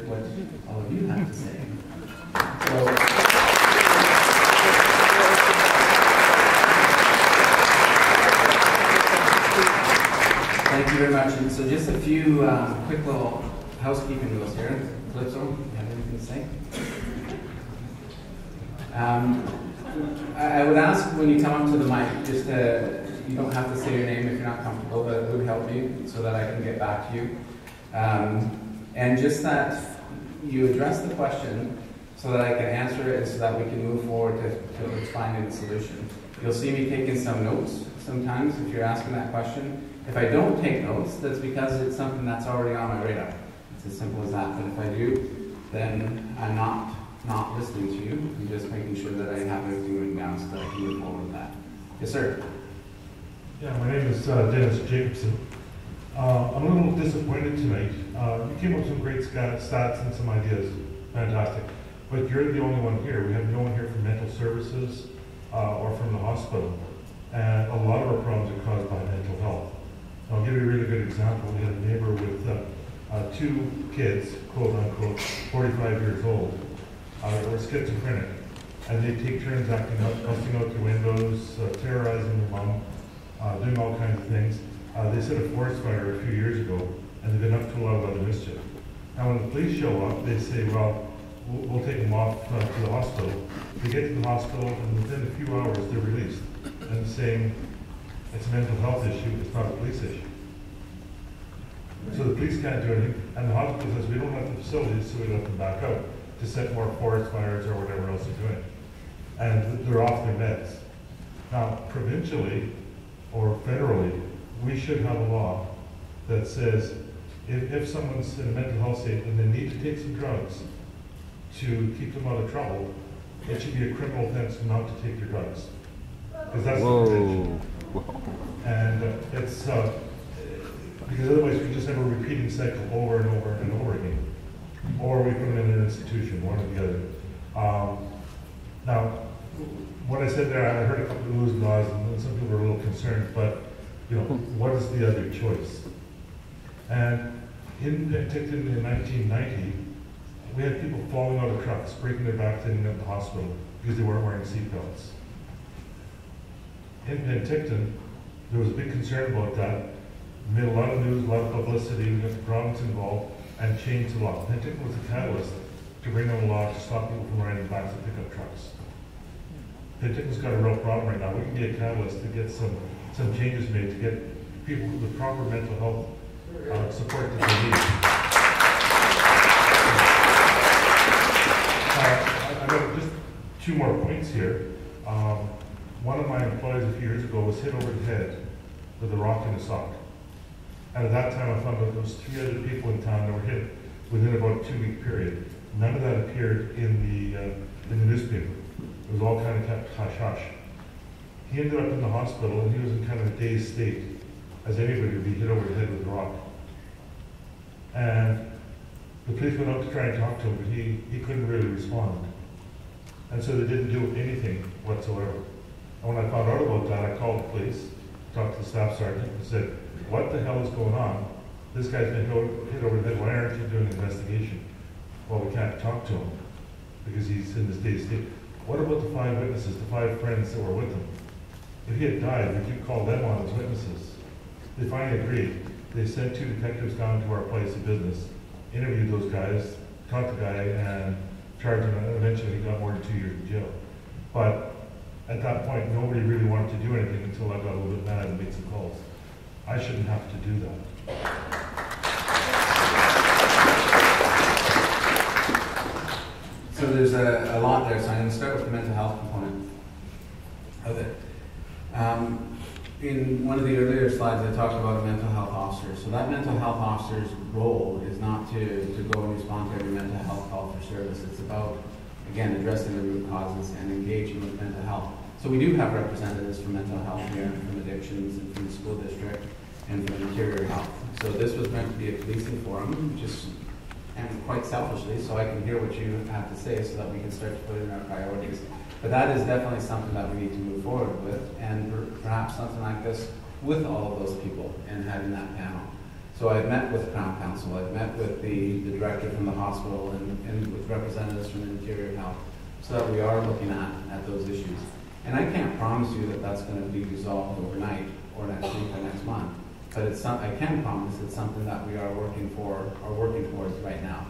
what all of you have to say. So, thank you very much. And so just a few quick little housekeeping rules here. Calypso, you have anything to say? I would ask when you come up to the mic, just you don't have to say your name if you're not comfortable, but it would help me so that I can get back to you. And just that you address the question so that I can answer it and so that we can move forward to finding a solution. You'll see me taking some notes sometimes if you're asking that question. If I don't take notes, that's because it's something that's already on my radar. It's as simple as that. But if I do, then I'm not listening to you. I'm just making sure that I have everything written down so that I can move forward with that. Yes, sir. Yeah, my name is Dennis Jacobson. I'm a little disappointed tonight. You came up with some great stats and some ideas. Fantastic. But you're the only one here. We have no one here from mental services or from the hospital. And a lot of our problems are caused by mental health. I'll give you a really good example. We had a neighbor with 2 kids, quote unquote, 45 years old, that were schizophrenic. And they take turns acting up, busting out the windows, terrorizing their mom, doing all kinds of things. They set a forest fire a few years ago, and they've been up to a lot of other mischief. Now when the police show up, they say, well, we'll take them off to the hospital. They get to the hospital, and within a few hours, they're released. And saying, it's a mental health issue, it's not a police issue. So the police can't do anything, and the hospital says, we don't have the facilities, so we let them back out to set more forest fires or whatever else they're doing. And they're off their meds. Now, provincially or federally, we should have a law that says if someone's in a mental health state and they need to take some drugs to keep them out of trouble, it should be a criminal offense not to take your drugs. Because that's the prevention. And it's because otherwise we just have a repeating cycle over and over and over again. Or we put them in an institution, one or the other. Now, what I said there, I heard a couple of oohs and ahs, and some people were a little concerned, but you know, what is the other choice? And in Penticton in 1990, we had people falling out of trucks, breaking their backs, ending up in the hospital because they weren't wearing seatbelts. In Penticton, there was a big concern about that. We made a lot of news, a lot of publicity, we got the province involved, and changed the law. Penticton was a catalyst to bring in a law to stop people from riding backs of pickup trucks. Penticton's got a real problem right now. We can be a catalyst to get some changes made to get people the proper mental health support that they need. I've got just 2 more points here. One of my employees a few years ago was hit over the head with a rock in his sock. And at that time I found out there was 3 other people in town that were hit within about a 2-week period. None of that appeared in the newspaper. It was all kind of kept hush-hush. He ended up in the hospital and he was in kind of a dazed state, as anybody would be hit over the head with a rock. And the police went out to try and talk to him, but he couldn't really respond. And so they didn't do anything whatsoever. And when I found out about that, I called the police, talked to the staff sergeant, and said, what the hell is going on? This guy's been hit over the head, why aren't you doing an investigation? Well, we can't talk to him because he's in this dazed state. What about the 5 witnesses, the 5 friends that were with him? If he had died, would you call them on as witnesses? They finally agreed. They sent 2 detectives down to our place of business, interviewed those guys, caught the guy, and charged him, and eventually he got more than 2 years in jail. But at that point, nobody really wanted to do anything until I got a little bit mad and made some calls. I shouldn't have to do that. So there's a lot there, so I'm going to start with the mental health component of it. In one of the earlier slides, I talked about a mental health officer. So that mental health officer's role is not to go and respond to every mental health call for service. It's about, again, addressing the root causes and engaging with mental health. So we do have representatives from mental health here, from addictions, and from the school district, and from interior health. So this was meant to be a policing forum, just and quite selfishly, so I can hear what you have to say so that we can start to put in our priorities. But that is definitely something that we need to move forward with, and perhaps something like this with all of those people and having that panel. So I've met with Crown Council, I've met with the director from the hospital and with representatives from Interior Health, so that we are looking at those issues. And I can't promise you that that's going to be resolved overnight or next week or next month, but it's I can promise it's something that we are working towards right now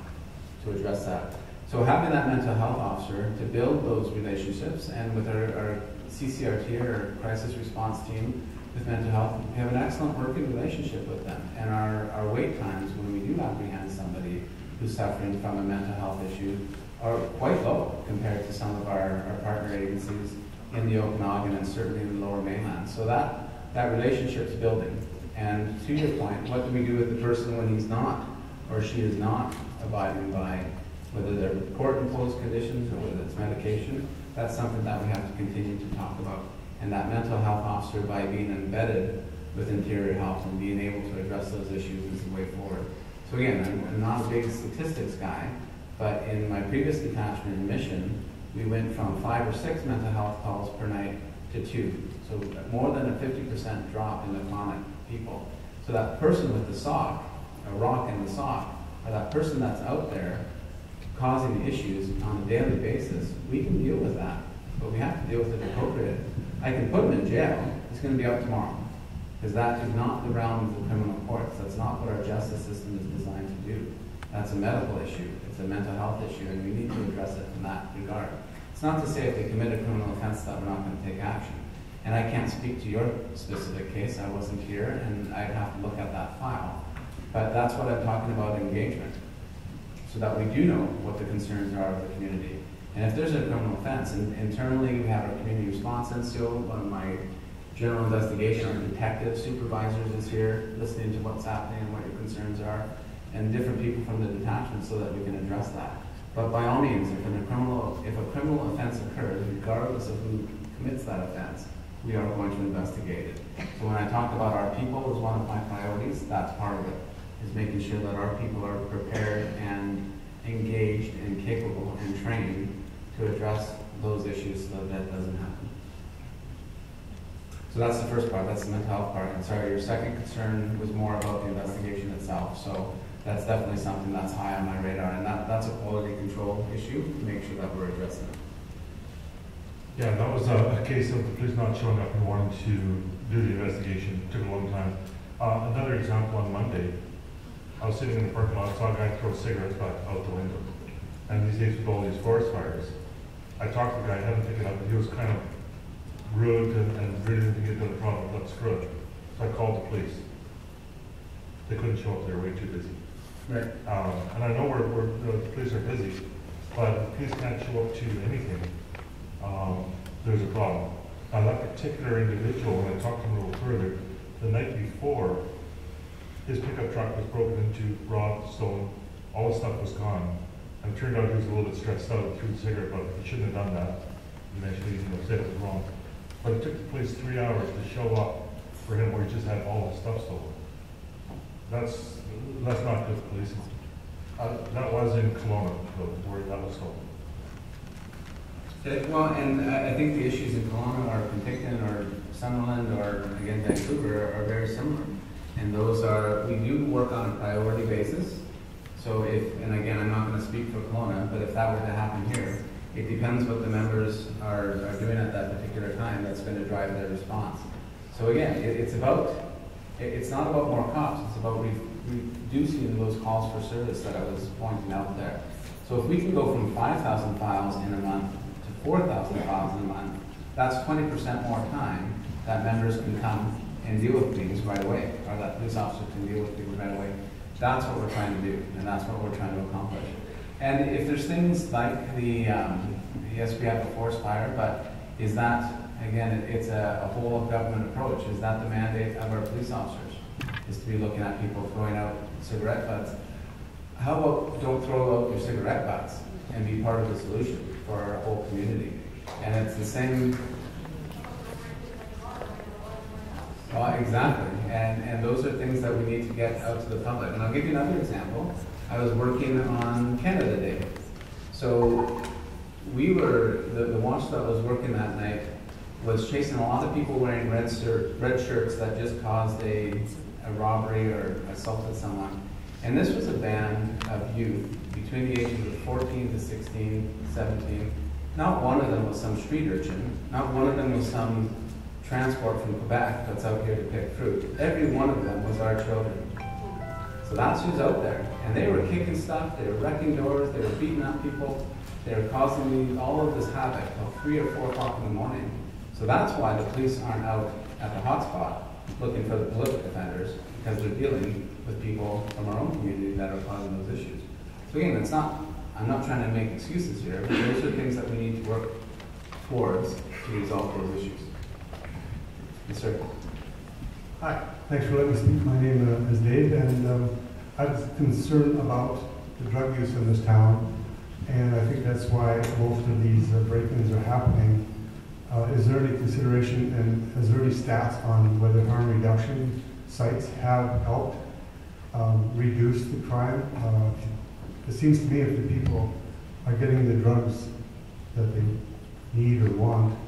to address that. So having that mental health officer to build those relationships, and with our CCRT, our crisis response team with mental health, we have an excellent working relationship with them. And our wait times when we do apprehend somebody who's suffering from a mental health issue are quite low compared to some of our partner agencies in the Okanagan and certainly in the Lower Mainland. So that relationship's building. And to your point, what do we do with the person when he's not or she is not abiding by whether they're court-imposed conditions or whether it's medication? That's something that we have to continue to talk about. And that mental health officer, by being embedded with Interior Health and being able to address those issues, is the way forward. So again, I'm not a big statistics guy, but in my previous detachment and mission, we went from 5 or 6 mental health calls per night to 2. So more than a 50% drop in the chronic people. So that person with the sock, a rock in the sock, or that person that's out there causing issues on a daily basis, we can deal with that, but we have to deal with it appropriately. I can put him in jail, he's going to be out tomorrow, because that is not the realm of the criminal courts. That's not what our justice system is designed to do. That's a medical issue, it's a mental health issue, and we need to address it in that regard. It's not to say if they commit a criminal offense that we're not going to take action. And I can't speak to your specific case, I wasn't here, and I'd have to look at that file. But that's what I'm talking about, engagement, so that we do know what the concerns are of the community. And if there's a criminal offense, and internally we have our community response NCO, one of my general investigation detective supervisors is here listening to what's happening and what your concerns are, and different people from the detachment so that we can address that. But by all means, if a criminal offense occurs, regardless of who commits that offense, we are going to investigate it. So when I talk about our people as one of my priorities, that's part of it, is making sure that our people are prepared and engaged and capable and trained to address those issues so that doesn't happen. So that's the first part, that's the mental health part. And sorry, your second concern was more about the investigation itself. So that's definitely something that's high on my radar, and that's a quality control issue to make sure that we're addressing it. Yeah, that was a case of the police not showing up and wanting to do the investigation. It took a long time. Another example, on Monday, I was sitting in the parking lot, saw a guy throw cigarettes back out the window. And these days with all these forest fires, I talked to the guy, I hadn't picked it up, but he was kind of rude and really didn't get to the problem, let's screw it. So I called the police. They couldn't show up, they were way too busy. Right. And I know the police are busy, but if the police can't show up to anything, there's a problem. Now that particular individual, when I talked to him a little further, the night before, his pickup truck was broken into, robbed, stolen, all his stuff was gone. And it turned out he was a little bit stressed out and threw the cigarette butt. He shouldn't have done that. Eventually, said it was wrong. But it took the police 3 hours to show up for him where he just had all his stuff stolen. That's not good policing. That was in Kelowna, where that was stolen. Well, and I think the issues in Kelowna or Penticton or Summerland or, again, Vancouver are very similar. And those are, we do work on a priority basis. So if, and again, I'm not going to speak for Kelowna, but if that were to happen here, it depends what the members are doing at that particular time that's going to drive their response. So again, it's not about more cops, it's about reducing those calls for service that I was pointing out there. So if we can go from 5,000 files in a month to 4,000 files in a month, that's 20% more time that members can come and deal with things right away, or that police officer can deal with things right away. That's what we're trying to do, and that's what we're trying to accomplish. And if there's things like the, yes, we have a forest fire, but is that, again, it's a whole of government approach. Is that the mandate of our police officers? Is to be looking at people throwing out cigarette butts. How about don't throw out your cigarette butts and be part of the solution for our whole community? And it's the same. Well, exactly, and those are things that we need to get out to the public. And I'll give you another example. I was working on Canada Day. So we were, the watch that was working that night was chasing a lot of people wearing red shirts that just caused a a robbery or assaulted someone. And this was a band of youth between the ages of 14 to 16, 17. Not one of them was some street urchin. Not one of them was some transport from Quebec that's out here to pick fruit. Every one of them was our children. So that's who's out there. And they were kicking stuff, they were wrecking doors, they were beating up people, they were causing all of this havoc till 3 or 4 o'clock in the morning. So that's why the police aren't out at the hotspot looking for the prolific offenders, because they're dealing with people from our own community that are causing those issues. So again, I'm not trying to make excuses here, but those are things that we need to work towards to resolve those issues. Yes, sir. Hi, thanks for letting me speak. My name is Dave, and I was concerned about the drug use in this town, and I think that's why most of these break-ins are happening. Is there any consideration, and is there any stats on whether harm reduction sites have helped reduce the crime? It seems to me if the people are getting the drugs that they need or want,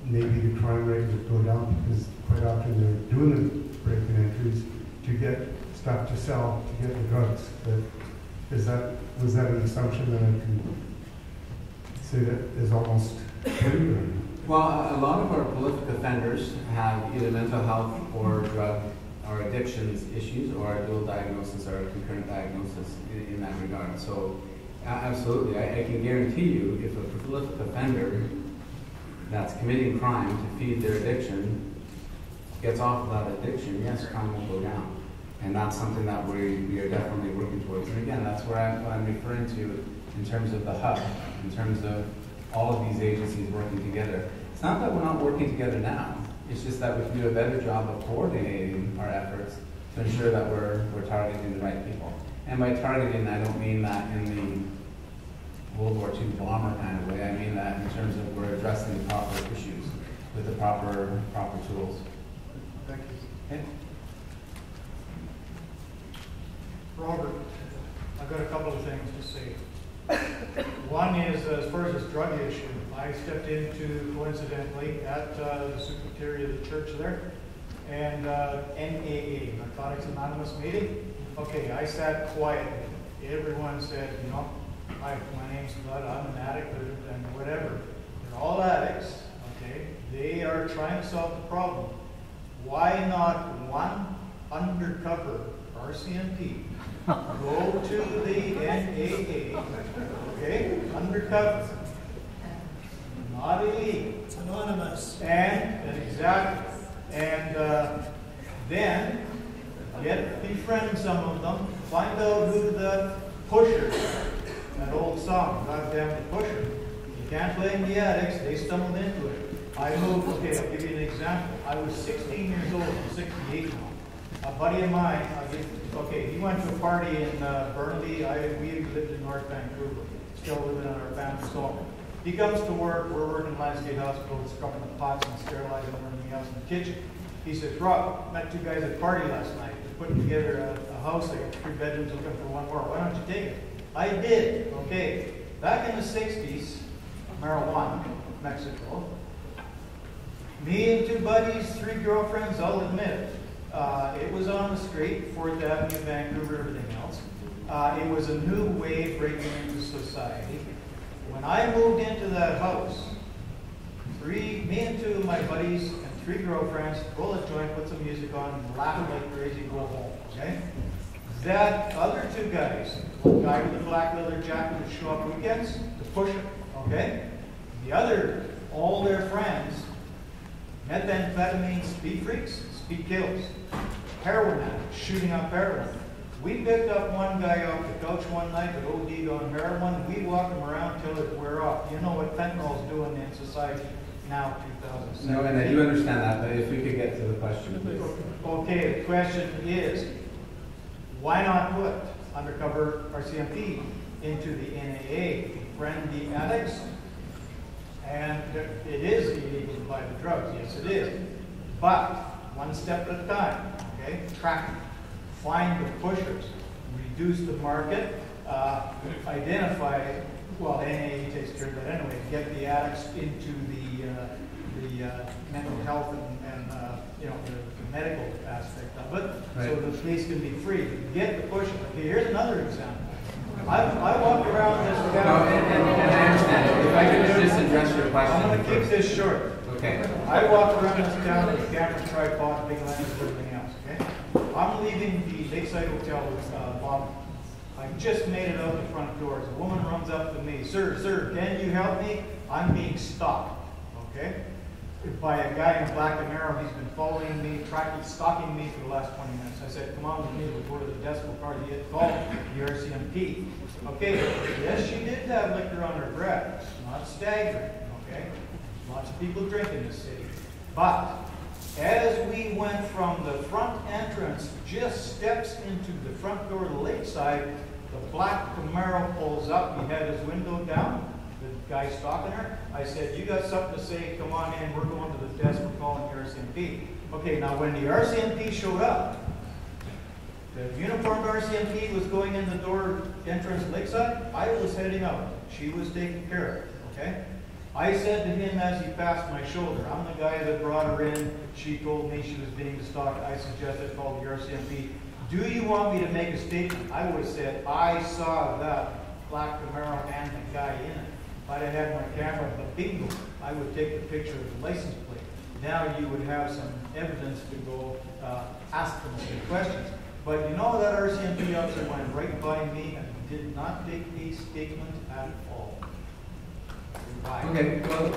maybe the crime rate would go down, because quite often they're doing the break-in entries to get stuff to sell, to get the drugs. Was that an assumption that I can say that is almost true? Well, a lot of our prolific offenders have either mental health or drug or addictions issues, or a dual diagnosis or a concurrent diagnosis in that regard. So absolutely, I can guarantee you if a prolific offender that's committing crime to feed their addiction gets off of that addiction, yes, crime will go down. And that's something that we are definitely working towards. And again, that's what I'm referring to in terms of the hub, in terms of all of these agencies working together. It's not that we're not working together now. It's just that we can do a better job of coordinating our efforts to ensure that we're targeting the right people. And by targeting, I don't mean that in the World War II bomber kind of way. I mean that in terms of we're addressing the proper issues with the proper tools. Thank you. Okay. Robert, I've got a couple of things to say. One is, as far as this drug issue, I stepped into, coincidentally, at the secretary of the church there, and NAA, Narcotics Anonymous meeting. Okay, I sat quietly. Everyone said, you know, my name's Bud, I'm an addict, and whatever. They're all addicts, okay? They are trying to solve the problem. Why not one undercover RCMP go to the NAA, okay, undercover, not elite. It's anonymous. And exactly. And then befriend some of them, find out who the pusher, that old song, goddamn the pusher. You can't blame the addicts, they stumbled into it. I moved, okay, I'll give you an example. I was 16 years old, I'm 68 now. A buddy of mine, he went to a party in Burnaby. We lived in North Vancouver, still living on our family home. He comes to work, we're working in Landscape Hospital, scrubbing the pots and sterilizing everything else in the kitchen. He says, Rob, met 2 guys at a party last night. They're putting together a house, they got 3 bedrooms, looking for 1 more. Why don't you take it? I did, okay. Back in the 60s, marijuana, Mexico, me and 2 buddies, 3 girlfriends, I'll admit it. It was on the street, 4th Avenue, Vancouver, everything else. It was a new way breaking into society. When I moved into that house, me and 2 of my buddies and 3 girlfriends roll a joint, put some music on, and laugh like crazy, go home, okay? That other 2 guys, one guy with a black leather jacket would show up weekends to push it, okay? The other, all their friends, methamphetamine speed freaks, speed kills, heroin addicts, shooting up heroin. We picked up one guy off the couch one night that OD'd on heroin. We walked him around till it wear off. You know what fentanyl's doing in society now, 2007. No, and I do understand that, but if we could get to the question, please. Okay, the question is, why not put undercover RCMP into the NAA, friend the addicts? And it is illegal to buy the drugs, yes it is. But one step at a time, okay? Track them. Find the pushers, reduce the market, identify, well, NAA takes care of that anyway, get the addicts into the mental health and you know, the medical aspect of it, Right. so the police can be free. Get the push. Okay, here's another example. I walk around this No, town. and I understand. If I could just address your question. I'm going to keep first. this short. Okay. I walk around this town with a camera, tripod, big lens, and everything else, okay? I'm leaving the Lakeside Hotel with Bob. I just made it out the front doors. A woman runs up to me, sir, can you help me? I'm being stalked, okay? By a guy in a black Camaro. He's been following me, stalking me for the last 20 minutes. I said, come on with me, we'll go to the decibel car to get called the RCMP. Okay, yes, she did have liquor on her breath. Not staggering, okay? Lots of people drink in this city. But as we went from the front entrance, just steps into the front door of the Lakeside, the black Camaro pulls up. He had his window down. The guy stalking her. I said, you got something to say, come on in, we're going to the desk, we're calling the RCMP. Okay, now when the RCMP showed up, the uniformed RCMP was going in the door entrance Lakeside. I was heading out. She was taken care of, okay? I said to him as he passed my shoulder, I'm the guy that brought her in. She told me she was being stalked. I suggested call the RCMP. Do you want me to make a statement? I would have said, I saw that black Camaro and the guy in it. If I'd have had my camera, but bingo, I would take the picture of the license plate. Now you would have some evidence to go ask them some questions. But you know that RCMP officer went right by me and did not take a statement at all. Why? Okay, well,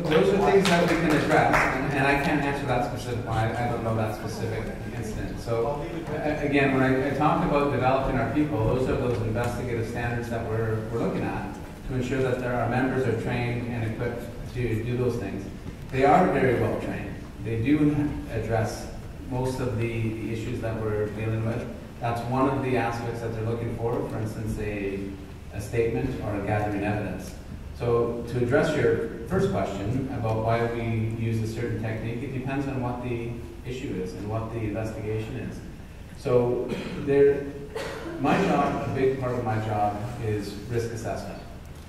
those are things that we can address, and I can't answer that specific one. I don't know that specific incident. So, again, when I talk about developing our people, those are those investigative standards that we're looking at to ensure that our members are trained and equipped to do those things. They are very well trained. They do address most of the issues that we're dealing with. That's one of the aspects that they're looking for instance, a statement or a gathering evidence. So to address your first question about why we use a certain technique, it depends on what the issue is and what the investigation is. So my job, a big part of my job is risk assessment,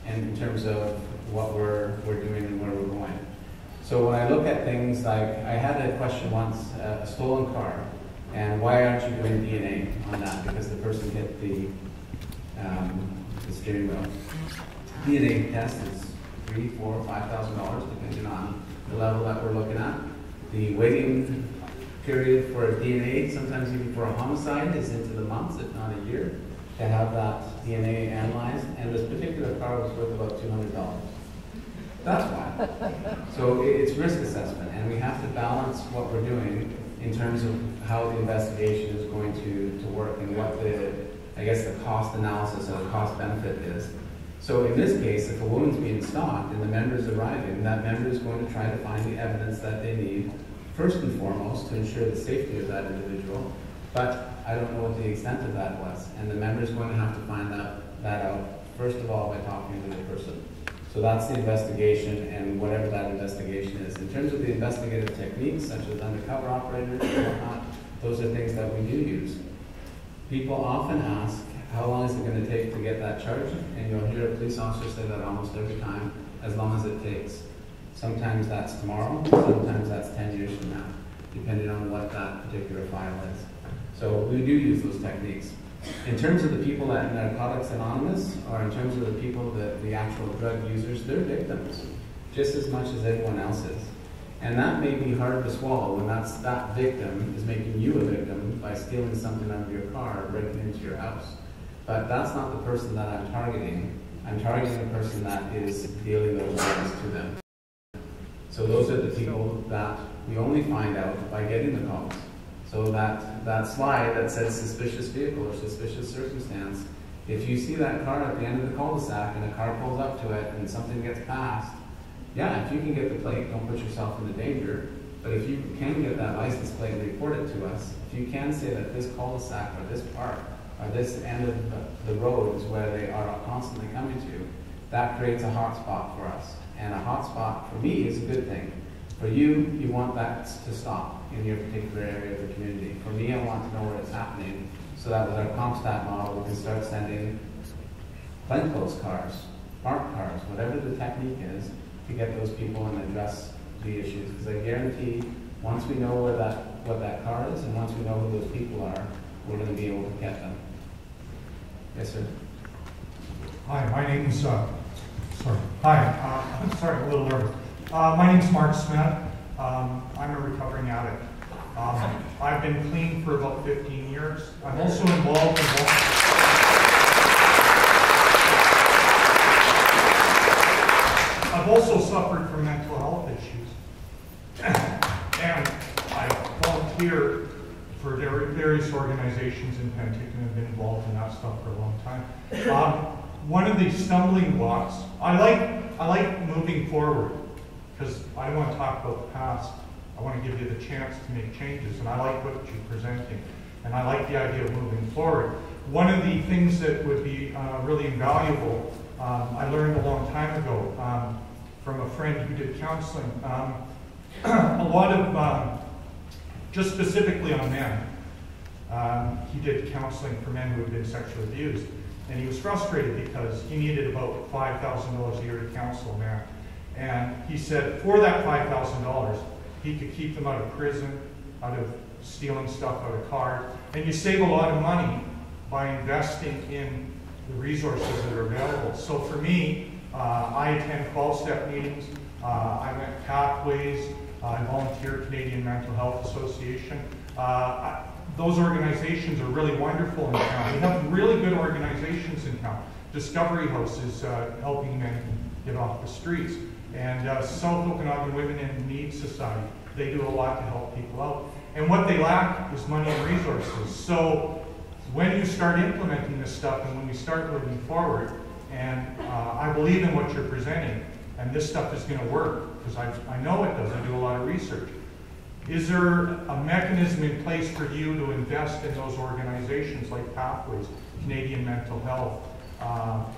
and in terms of what we're doing and where we're going. So when I look at things like, I had a question once, a stolen car, and why aren't you doing DNA on that? Because the person hit the steering wheel. DNA test is $3,000, $4,000, $5,000, depending on the level that we're looking at. The waiting period for a DNA, sometimes even for a homicide, is into the months, if not a year, to have that DNA analyzed. And this particular car was worth about $200. That's why. So it's risk assessment, and we have to balance what we're doing in terms of how the investigation is going to work and what the cost analysis or the cost benefit is. So in this case, if a woman's being stalked and the member is arriving, that member is going to try to find the evidence that they need, first and foremost, to ensure the safety of that individual. But I don't know what the extent of that was, and the member is going to have to find that out, first of all, by talking to the person. So that's the investigation and whatever that investigation is. In terms of the investigative techniques, such as undercover operators and whatnot, those are things that we do use. People often ask, how long is it going to take to get that charge? And you'll hear a police officer say that almost every time, as long as it takes. Sometimes that's tomorrow, sometimes that's 10 years from now, depending on what that particular file is. So we do use those techniques. In terms of the people at Narcotics Anonymous, or in terms of the people, the actual drug users, they're victims, just as much as everyone else is. And that may be hard to swallow when that victim is making you a victim by stealing something out of your car, breaking into your house. But that's not the person that I'm targeting. I'm targeting the person that is dealing those drugs to them. So those are the people that we only find out by getting the calls. So that slide that says suspicious vehicle or suspicious circumstance, if you see that car at the end of the cul-de-sac and a car pulls up to it and something gets passed, yeah, if you can get the plate, don't put yourself into danger. But if you can get that license plate and report it to us, if you can say that this cul-de-sac or this park or this end of the road is where they are constantly coming to, that creates a hot spot for us. And a hot spot for me is a good thing. For you, you want that to stop in your particular area of the community. For me, I want to know where it's happening so that with our CompStat model, we can start sending plainclothes cars, parked cars, whatever the technique is, to get those people and address the issues. Because I guarantee, once we know where that what that car is, and once we know who those people are, we're going to be able to get them. Yes, sir. Hi, my name's, I'm sorry, I'm a little nervous. My name's Mark Smith. I'm a recovering addict. I've been clean for about 15 years. I'm also involved in I've also suffered from mental health issues. And I volunteer for various organizations in Penticton and have been involved in that stuff for a long time. One of the stumbling blocks, I like moving forward because I don't want to talk about the past. I want to give you the chance to make changes, and I like what you're presenting, and I like the idea of moving forward. One of the things that would be really invaluable, I learned a long time ago from a friend who did counseling. A lot of, just specifically on men, he did counseling for men who had been sexually abused. And he was frustrated because he needed about $5,000 a year to counsel a man. And he said for that $5,000, he could keep them out of prison, out of stealing stuff out of cars. And you save a lot of money by investing in the resources that are available. So for me, I attend 12-step meetings. I went Pathways. I volunteer at Canadian Mental Health Association. Those organizations are really wonderful in town. We have really good organizations in town. Discovery House is helping men get off the streets. And South Okanagan Women in Need Society, they do a lot to help people out. And what they lack is money and resources. So when you start implementing this stuff and when we start moving forward, and I believe in what you're presenting, and this stuff is going to work, because I know it does. I do a lot of research. Is there a mechanism in place for you to invest in those organizations like Pathways, Canadian Mental Health,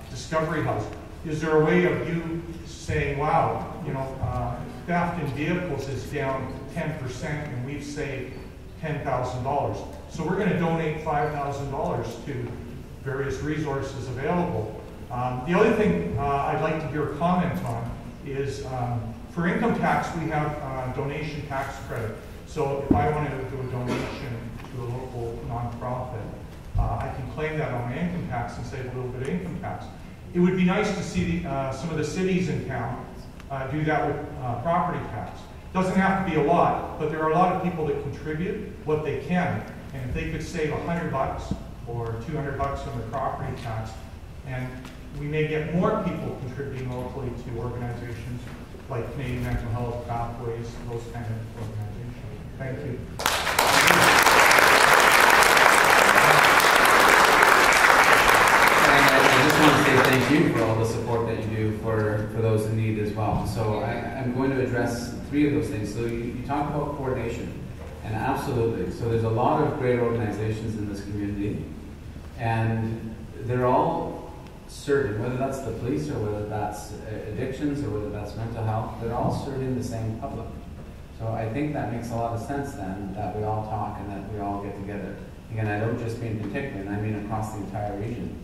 Discovery House? Is there a way of you saying, wow, you know, theft in vehicles is down 10% and we've saved $10,000. So we're going to donate $5,000 to various resources available. The other thing I'd like to hear a comment on is for income tax, we have donation tax credit. So if I want to do a donation to a local nonprofit, I can claim that on my income tax and save a little bit of income tax. It would be nice to see some of the cities in town do that with property tax. Doesn't have to be a lot, but there are a lot of people that contribute what they can. And if they could save $100 or $200 on their property tax, and we may get more people contributing locally to organizations like Canadian Mental Health, Pathways, those kind of organizations. Thank you. I just want to say thank you for all the support that you do for those in need as well. So I'm going to address three of those things. So you talk about coordination, and absolutely. So there's a lot of great organizations in this community, and they're all serving, whether that's the police or whether that's addictions or whether that's mental health, they're all serving the same public. So I think that makes a lot of sense then, that we all talk and that we all get together. Again, I don't just mean Penticton, I mean across the entire region,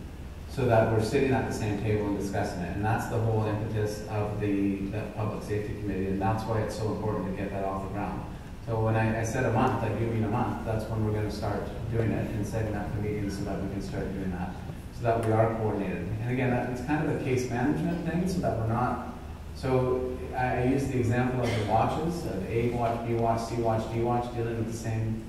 so that we're sitting at the same table and discussing it. And that's the whole impetus of the Public Safety Committee, and that's why it's so important to get that off the ground. So when I said a month, I do mean a month. That's when we're going to start doing it and setting up the meetings so that we can start doing that, so that we are coordinated. And again, it's kind of a case management thing, so that we're not. So I use the example of the watches, of A watch, B watch, C watch, D watch, dealing with the same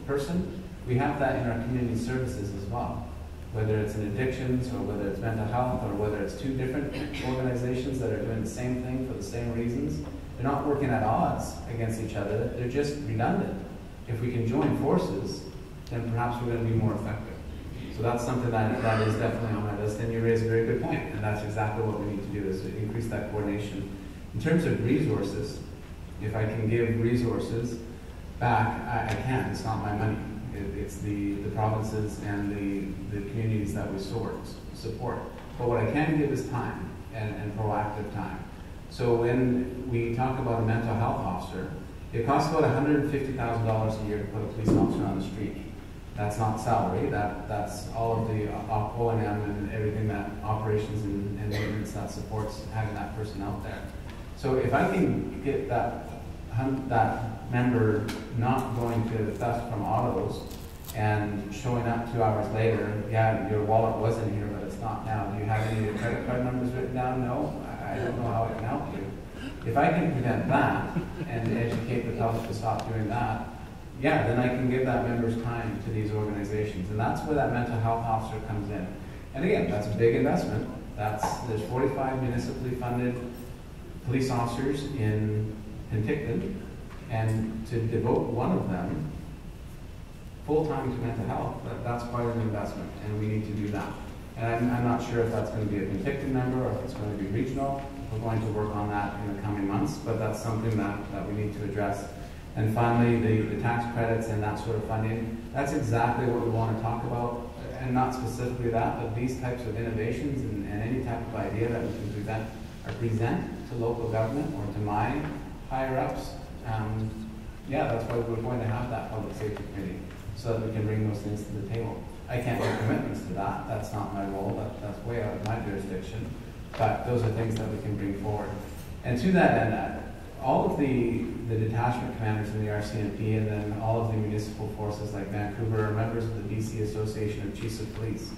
person. We have that in our community services as well. Whether it's in addictions, or whether it's mental health, or whether it's two different organizations that are doing the same thing for the same reasons. They're not working at odds against each other, they're just redundant. If we can join forces, then perhaps we're going to be more effective. So that's something that is definitely on my list, and you raise a very good point, and that's exactly what we need to do, is to increase that coordination. In terms of resources, if I can give resources back, I can. It's not my money. It's the provinces and the communities that we support. But what I can give is time, and proactive time. So when we talk about a mental health officer, it costs about $150,000 a year to put a police officer on the street. That's not salary, that's all of the O&M and everything that operations and maintenance that supports having that person out there. So if I can get that that member not going to theft from autos and showing up 2 hours later, yeah, your wallet was in here, but it's not now. Do you have any of your credit card numbers written down? No, I don't know how I can help you. If I can prevent that and educate the public to stop doing that, yeah, then I can give that member's time to these organizations. And that's where that mental health officer comes in. And again, that's a big investment. There's 45 municipally funded police officers in Penticton, and to devote one of them full-time to mental health, that's quite an investment, and we need to do that. And I'm not sure if that's going to be a Penticton member or if it's going to be regional. We're going to work on that in the coming months, but that's something that we need to address. And finally, the tax credits and that sort of funding, that's exactly what we want to talk about, and not specifically that, but these types of innovations and any type of idea that we can present to local government or to my higher-ups. Yeah, that's why we're going to have that public safety committee, so that we can bring those things to the table. I can't make commitments to that. That's not my role. That's way out of my jurisdiction. But those are things that we can bring forward. And to that end, all of the detachment commanders in the RCMP and then all of the municipal forces like Vancouver are members of the BC Association of Chiefs of Police.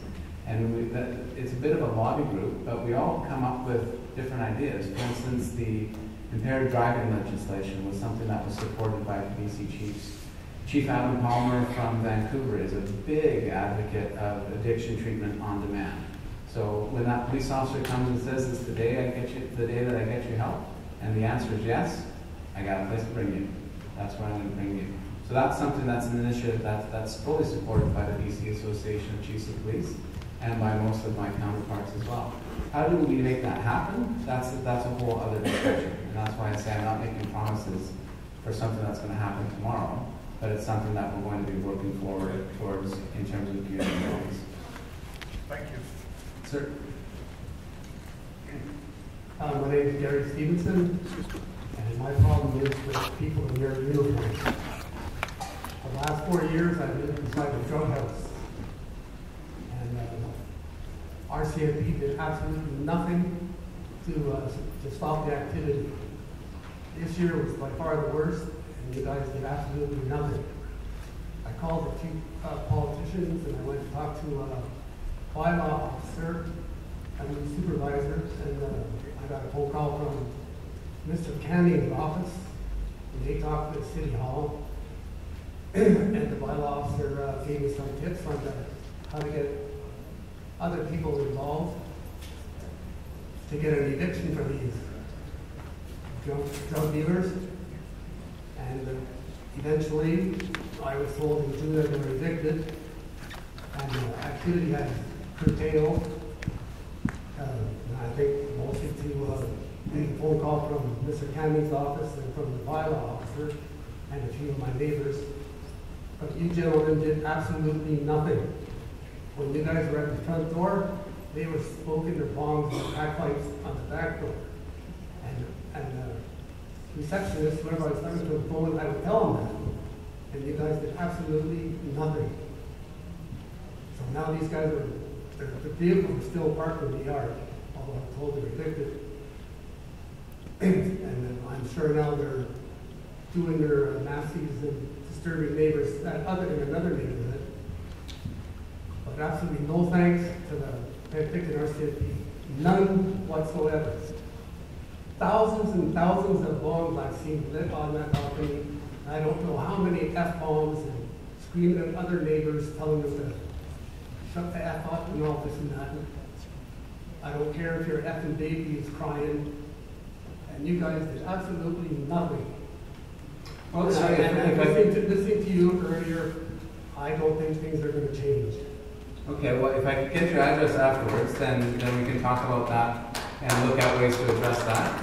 And it's a bit of a lobby group, but we all come up with different ideas. For instance, the impaired driving legislation was something that was supported by the BC Chiefs. Chief Adam Palmer from Vancouver is a big advocate of addiction treatment on demand. So when that police officer comes and says, "It's the day that I get you help," and the answer is yes, I got a place to bring you. That's where I'm going to bring you. So that's something that's an initiative that's fully supported by the BC Association of Chiefs of Police and by most of my counterparts as well. How do we make that happen? That's a whole other discussion. And that's why I say I'm not making promises for something that's going to happen tomorrow, but it's something that we're going to be working forward towards in terms of community goals. Thank you. Sir? My name is Gary Stevenson, and my problem is with people in their uniforms. For the last 4 years, I've lived inside a drug house, and RCMP did absolutely nothing to stop the activity. This year was by far the worst, and you guys did absolutely nothing. I called a few politicians, and I went to talk to a bylaw officer and the supervisor, and I got a phone call from Mr. Canning's office, and they talked to the city hall, and the bylaw officer gave me some tips on how to get other people involved to get an eviction for these drug dealers. And eventually, I was told in June that they were evicted, and the activity had curtailed. And I think mostly to make a phone call from Mr. Canning's office and from the bylaw officer and a few of my neighbors. But you gentlemen did absolutely nothing. When you guys were at the front door, they were smoking their bongs and pack pipes on the back door. And receptionist, whenever I was talking to the phone, I would tell them that. And you guys did absolutely nothing. So now these guys the vehicles are still parked in the yard, although I'm told they're evicted. And I'm sure now they're doing their nasties and disturbing neighbors in another neighborhood. But absolutely no thanks to the Penticton RCMP, none whatsoever. Thousands and thousands of bombs I've seen lit on that balcony. I don't know how many F-bombs and screaming at other neighbors, telling them to shut the F up and all this and that. I don't care if your effing baby is crying. And you guys did absolutely nothing. Well, listening to you earlier, I don't think things are going to change. Okay, well, if I could get your address afterwards, then we can talk about that and look at ways to address that.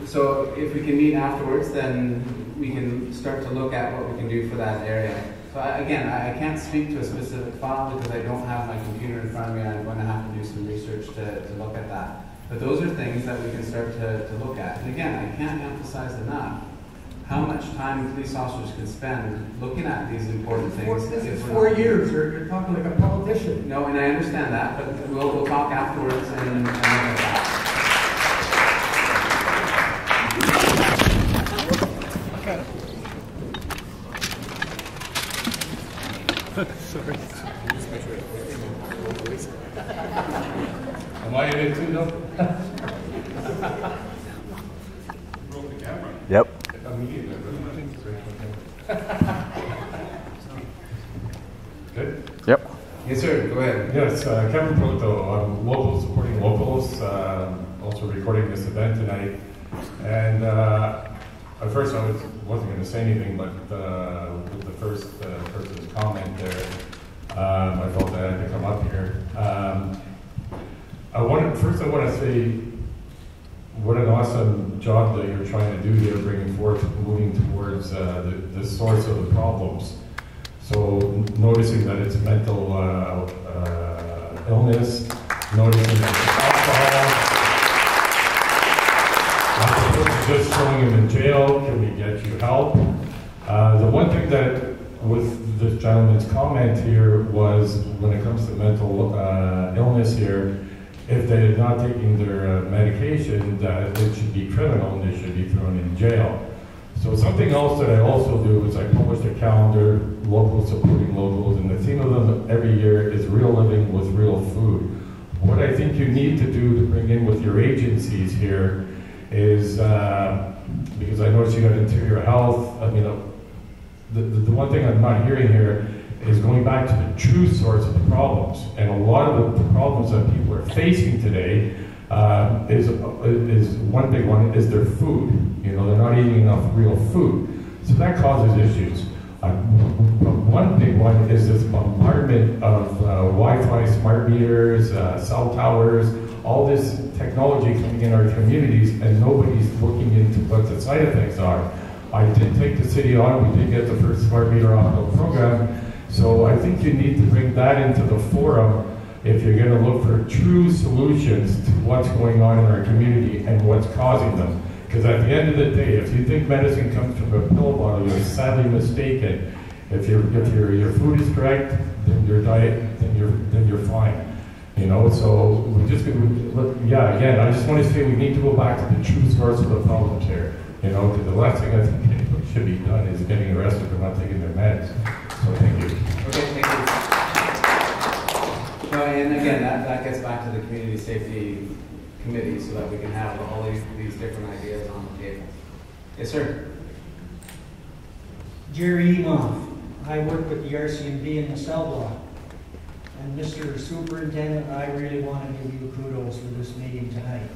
So if we can meet afterwards, then we can start to look at what we can do for that area. So I can't speak to a specific file because I don't have my computer in front of me, and I'm going to have to do some research to look at that. But those are things that we can start to look at. And again, I can't emphasize enough how much time police officers can spend looking at these important things. This is 4 years. You're talking like a politician. No, and I understand that, but we'll talk afterwards and look at that. Am I in it too, though? Yep. Good? Yep. Yes, sir. Go ahead. Yes, Kevin Proteau. I'm local, supporting locals, also recording this event tonight. And at first wasn't going to say anything, but with the first person's comment there, I felt I had to come up here. I want to say what an awesome job that you're trying to do here, bringing forth, moving towards the source of the problems. So noticing that it's mental illness, noticing that it's alcohol, just throwing him in jail, can we get you help? The one thing that with this gentleman's comment here was when it comes to mental illness here, if they're not taking their medication, that it should be criminal and they should be thrown in jail. So something else that I also do is I publish a calendar, local supporting locals, and the theme of them every year is real living with real food. What I think you need to do to bring in with your agencies here is, because I noticed you got interior health, I mean, the one thing I'm not hearing here is going back to the true source of the problems. And a lot of the problems that people are facing today is one big one is their food. You know, they're not eating enough real food. So that causes issues. One big one is this bombardment of Wi-Fi, smart meters, cell towers, all this technology coming in our communities, and nobody's looking into what the side effects are. I did take the city on, we did get the first smart meter off the program, so I think you need to bring that into the forum if you're going to look for true solutions to what's going on in our community and what's causing them. Because at the end of the day, if you think medicine comes from a pill bottle, you're sadly mistaken. If your food is correct, then your diet, then you're fine. You know, so we just yeah. Again, I just want to say we need to go back to the true source of the problems here. You know, because the last thing I think anybody should be done is getting arrested for not taking their meds. So thank you. Okay, thank you. No, and again, that gets back to the community safety committee so that we can have all these different ideas on the table. Yes, sir. Jerry Emoff. I work with the RCMP in the cell block. And Mr. Superintendent, I really want to give you kudos for this meeting tonight.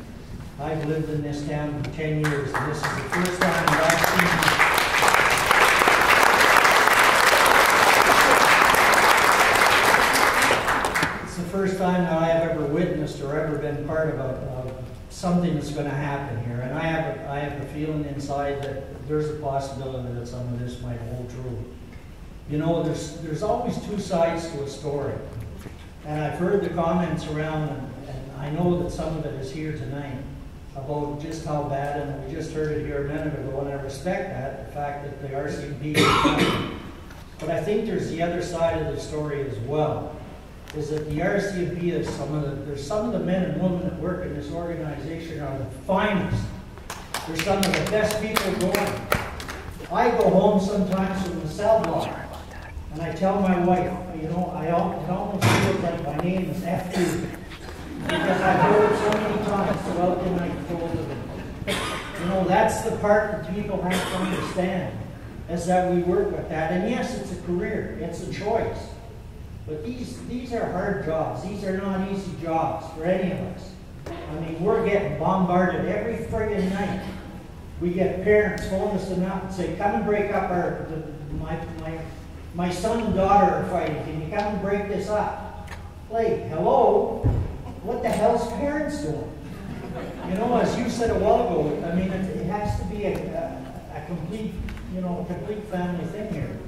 I've lived in this town for 10 years, and this is the first time that I've seen. It's the first time that I have ever witnessed or ever been part of something that's going to happen here. And I have a feeling inside that there's a possibility that some of this might hold true. You know, there's always two sides to a story. And I've heard the comments around, and I know that some of it is here tonight, about just how bad, and we just heard it here a minute ago, and I respect that, the fact that the RCMP is coming. But I think there's the other side of the story as well, is that the RCMP is there's some of the men and women that work in this organization are the finest. They're some of the best people going. I go home sometimes from the cell block, and I tell my wife, you know, it almost feels like my name is F2. Because I've heard it so many times throughout the night told of it. You know, that's the part that people have to understand, is that we work with that. And yes, it's a career, it's a choice. But these are hard jobs. These are not easy jobs for any of us. I mean, we're getting bombarded every friggin' night. We get parents phone us and say, come and break up my son and daughter are fighting. Can you come and break this up? Like, hello? What the hell's parents doing? You know, as you said a while ago, I mean, it has to be a complete, you know, a complete family thing here.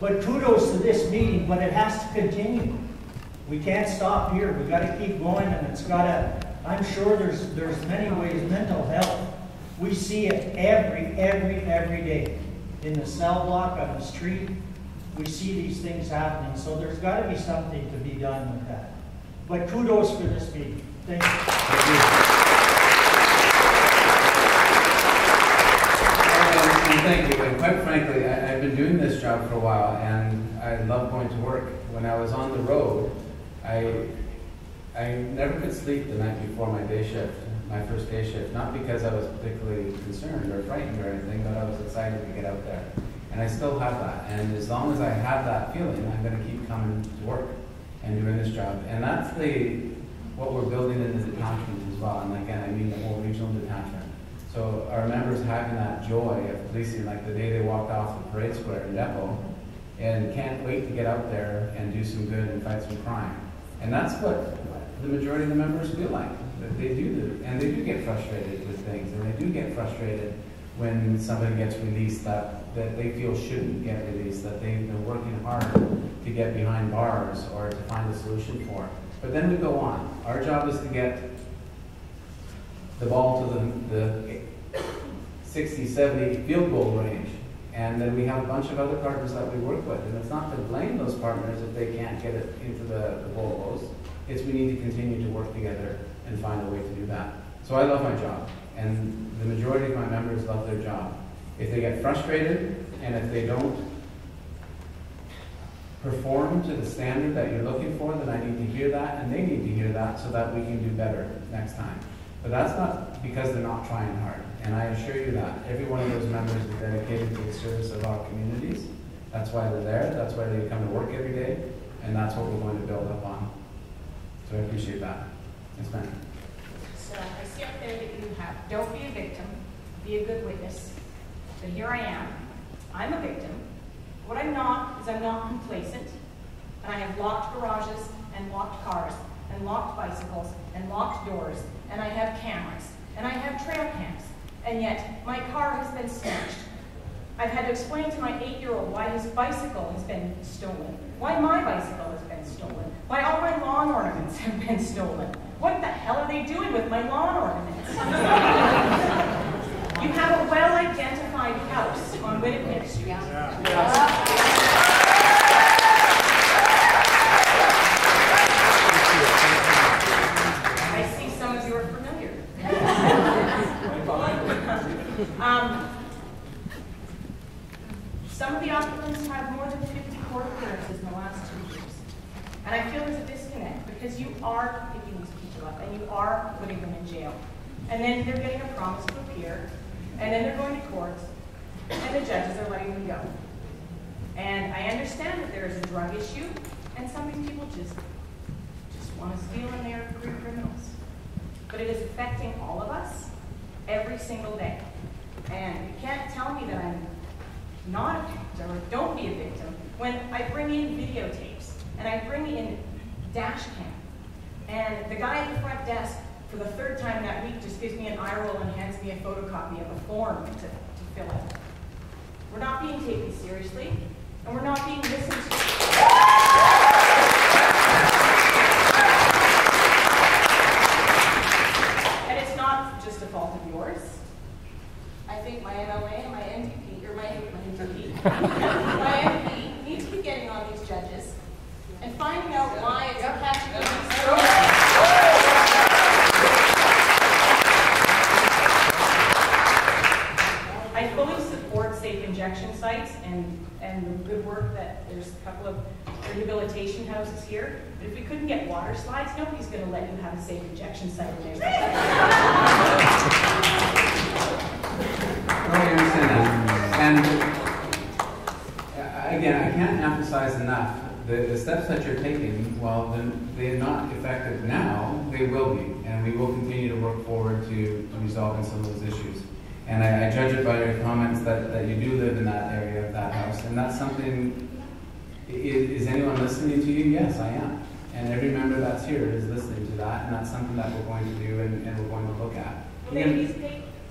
But kudos to this meeting, but it has to continue. We can't stop here. We got to keep going, and it's got to. I'm sure there's many ways. Mental health, we see it every day in the cell block, on the street. We see these things happening, so there's got to be something to be done with that. But kudos for this meeting. Thank you. And thank you. And quite frankly, I've been doing this job for a while, and I love going to work. when I was on the road, I never could sleep the night before my day shift, my first day shift, not because I was particularly concerned or frightened or anything, but I was excited to get out there. And I still have that. And as long as I have that feeling, I'm going to keep coming to work and doing this job. And that's what we're building in the detachment as well. And again, I mean the whole regional detachment. So our members having that joy of policing, like the day they walked off the parade square in Depot, and can't wait to get out there and do some good and fight some crime. And that's what the majority of the members feel like. That they do, and they do get frustrated with things, and they do get frustrated when somebody gets released that they feel shouldn't get released, that they've been working hard to get behind bars or to find a solution for. But then we go on. Our job is to get the ball to the 60, 70 field goal range. And then we have a bunch of other partners that we work with. And it's not to blame those partners if they can't get it into the goal post. It's we need to continue to work together and find a way to do that. So I love my job. And the majority of my members love their job. If they get frustrated and if they don't perform to the standard that you're looking for, then I need to hear that and they need to hear that so that we can do better next time. But that's not because they're not trying hard. And I assure you that every one of those members is dedicated to the service of our communities. That's why they're there. That's why they come to work every day. And that's what we're going to build up on. So I appreciate that. Yes, ma'am. So I see up there that you have, don't be a victim, be a good witness. But here I am. I'm a victim. What I'm not is I'm not complacent. And I have locked garages and locked cars and locked bicycles and locked doors. And I have cameras. And I have trail cams. And yet my car has been snatched. I've had to explain to my 8-year-old why his bicycle has been stolen, why my bicycle has been stolen, why all my lawn ornaments have been stolen. What the hell are they doing with my lawn ornaments? You have a well-identified house on Winnipeg Street. I see some of you are familiar. Some of the occupants have more than 50 court appearances in the last 2 years. And I feel there's a disconnect because you are picking these people up and you are putting them in jail. And then they're getting a promise to appear, and then they're going to court, and the judges are letting them go. And I understand that there is a drug issue, and some of these people just want to steal and they are career criminals. But it is affecting all of us every single day. And you can't tell me that I'm not a victim or don't be a victim when I bring in videotapes and I bring in dash cam. And the guy at the front desk for the 3rd time that week just gives me an eye roll and hands me a photocopy of a form to fill out. We're not being taken seriously and we're not being listened to. And it's not just a fault of yours. I think my MLA and my NDP, or my MP need to be getting on these judges and finding out why it's catching them so. I fully support safe injection sites and the good work that there's a couple of rehabilitation houses here. But if we couldn't get water slides, nobody's going to let you have a safe injection site in there. I understand that. And again, I can't emphasize enough the steps that you're taking, while they're not effective now, they will be. And we will continue to work forward to resolving some of those issues. And I judge it by your comments that you do live in that area of that house. And that's something, is anyone listening to you? Yes, I am. And every member that's here is listening to that. And that's something that we're going to do and we're going to look at. Will they please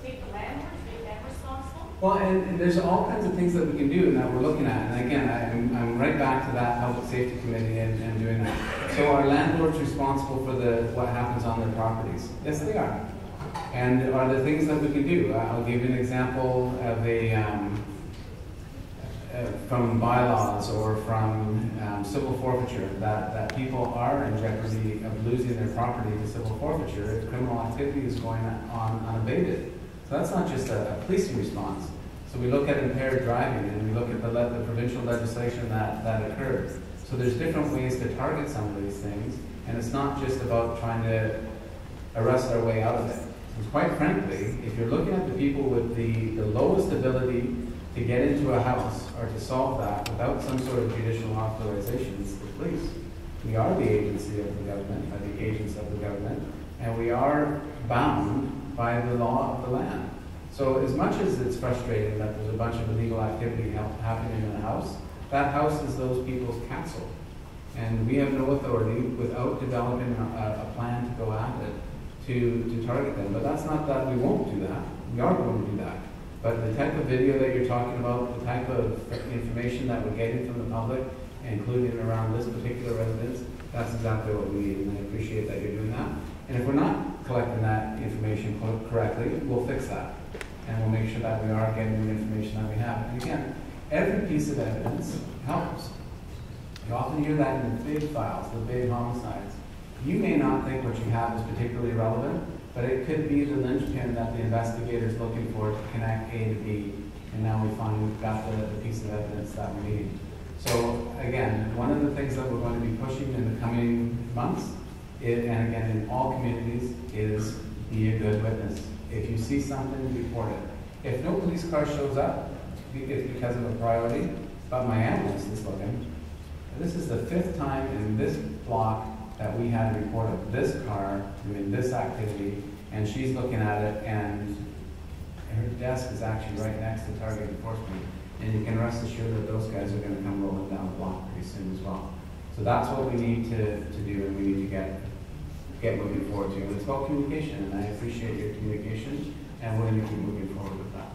take the landlord, make them responsible? Well, and there's all kinds of things that we can do and that we're looking at. And again, I'm right back to that public safety committee and doing that. So are landlords responsible for what happens on their properties? Yes, they are. And are there things that we can do? I'll give you an example of from bylaws or from civil forfeiture that people are in jeopardy of losing their property to civil forfeiture if criminal activity is going on unabated. So that's not just a policing response. So we look at impaired driving and we look at the provincial legislation that occurs. So there's different ways to target some of these things, and it's not just about trying to arrest our way out of it. And quite frankly, if you're looking at the people with the lowest ability to get into a house or to solve that without some sort of judicial authorization, it's the police. We are the agency of the government, or the agents of the government, and we are bound by the law of the land. So as much as it's frustrating that there's a bunch of illegal activity happening in a house, that house is those people's castle. And we have no authority without developing a plan to go at it to target them. But that's not that we won't do that. We are going to do that. But the type of video that you're talking about, the type of information that we're getting from the public, including around this particular residence, that's exactly what we need, and I appreciate that you're doing that. And if we're not collecting that information correctly, we'll fix that. And we'll make sure that we are getting the information that we have. And again, every piece of evidence helps. You often hear that in the big files, the big homicides. You may not think what you have is particularly relevant, but it could be the linchpin that the investigator's looking for to connect A to B, and now we find we've got the piece of evidence that we need. So again, one of the things that we're going to be pushing in the coming months, and again in all communities, is be a good witness. If you see something, report it. If no police car shows up, it's because of a priority, but my ambulance is looking. This is the 5th time in this block that we had a report of this car doing this activity, and she's looking at it, and her desk is actually right next to target enforcement. And you can rest assured that those guys are going to come rolling down the block pretty soon as well. So that's what we need to do, and we need to get moving forward to. And it's about communication, and I appreciate your communication, and we're going to keep moving forward with that.